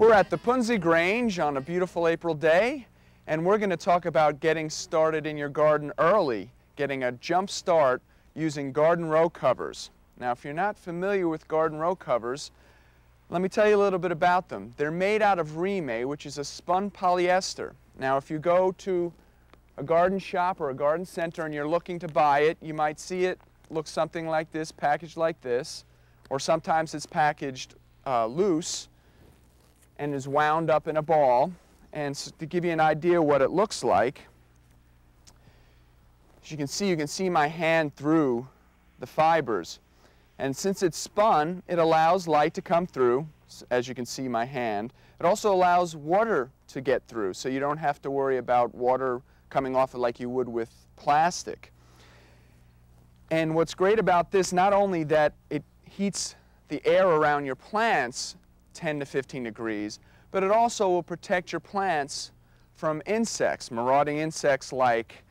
We're at the Punzi Grange on a beautiful April day, and we're going to talk about getting started in your garden early, getting a jump start using garden row covers. Now, if you're not familiar with garden row covers, let me tell you a little bit about them. They're made out of Rime, which is a spun polyester. Now, if you go to a garden shop or a garden center and you're looking to buy it, you might see it look something like this, packaged like this, or sometimes it's packaged loose and is wound up in a ball. And so to give you an idea what it looks like, as you can see my hand through the fibers. And since it's spun, it allows light to come through, as you can see my hand. It also allows water to get through, so you don't have to worry about water coming off it like you would with plastic. And what's great about this, not only that it heats the air around your plants 10 to 15 degrees, but it also will protect your plants from insects, marauding insects like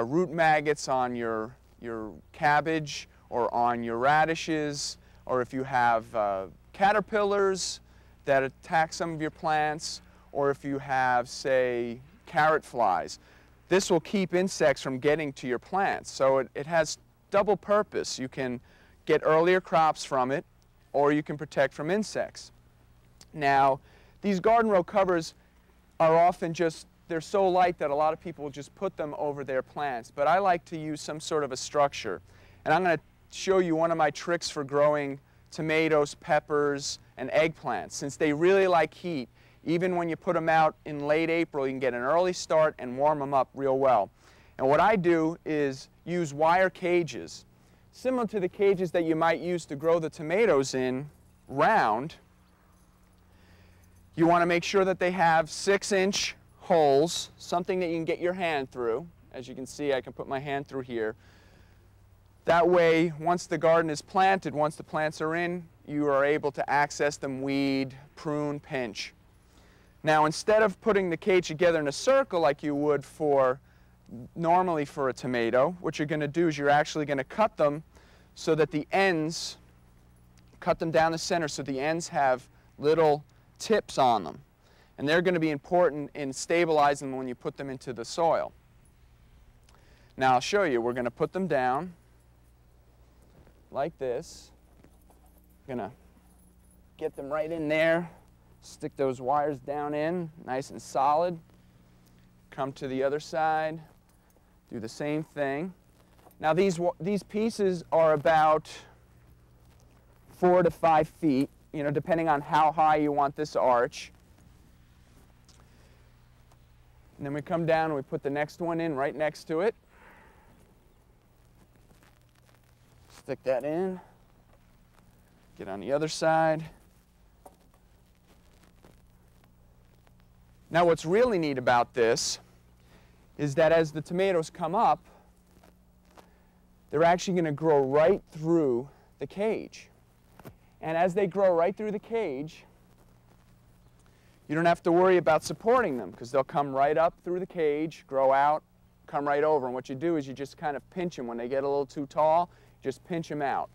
root maggots on your cabbage or on your radishes, or if you have caterpillars that attack some of your plants, or if you have, say, carrot flies. This will keep insects from getting to your plants. So it has double purpose. You can get earlier crops from it, or you can protect from insects. Now, these garden row covers are often they're so light that a lot of people will just put them over their plants, but I like to use some sort of a structure. And I'm going to show you one of my tricks for growing tomatoes, peppers, and eggplants. Since they really like heat, even when you put them out in late April, you can get an early start and warm them up real well. And what I do is use wire cages, similar to the cages that you might use to grow the tomatoes in, round. You want to make sure that they have 6-inch holes, something that you can get your hand through. As you can see, I can put my hand through here. That way, once the garden is planted, once the plants are in, you are able to access them, weed, prune, pinch. Now, instead of putting the cage together in a circle like you would normally for a tomato, what you're going to do is you're actually going to cut them so that the ends, cut them down the center so the ends have little tips on them. And they're going to be important in stabilizing them when you put them into the soil. Now, I'll show you. We're going to put them down like this. Going to get them right in there, stick those wires down in, nice and solid. Come to the other side, do the same thing. Now these pieces are about 4 to 5 feet, depending on how high you want this arch. And then we come down and we put the next one in right next to it. Stick that in. Get on the other side. Now what's really neat about this is that as the tomatoes come up, they're actually going to grow right through the cage. And as they grow right through the cage, you don't have to worry about supporting them because they'll come right up through the cage, grow out, come right over. And what you do is you just kind of pinch them. When they get a little too tall, just pinch them out.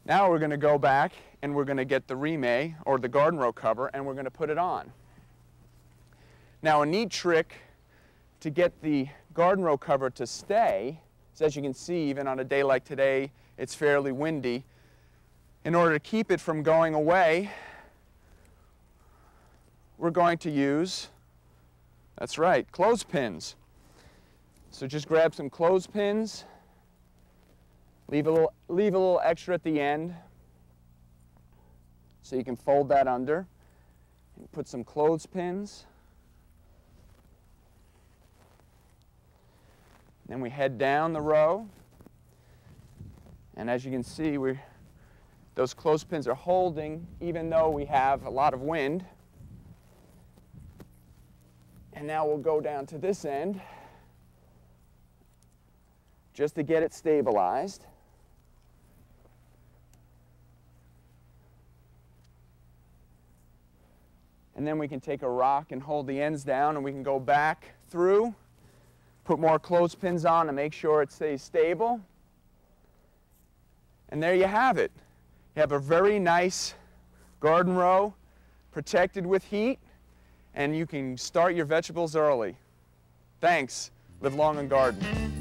Now we're going to go back and we're going to get the Rime, or the garden row cover, and we're going to put it on. Now, a neat trick to get the garden row cover to stay is, as you can see, even on a day like today, it's fairly windy. In order to keep it from going away, we're going to use, that's right, clothespins. So just grab some clothespins, leave a little extra at the end so you can fold that under, and put some clothespins. Then we head down the row, and as you can see, those clothespins are holding even though we have a lot of wind. And now we'll go down to this end just to get it stabilized. And then we can take a rock and hold the ends down, and we can go back through, put more clothespins on to make sure it stays stable. And there you have it. You have a very nice garden row protected with heat, and you can start your vegetables early. Thanks. Live long and garden.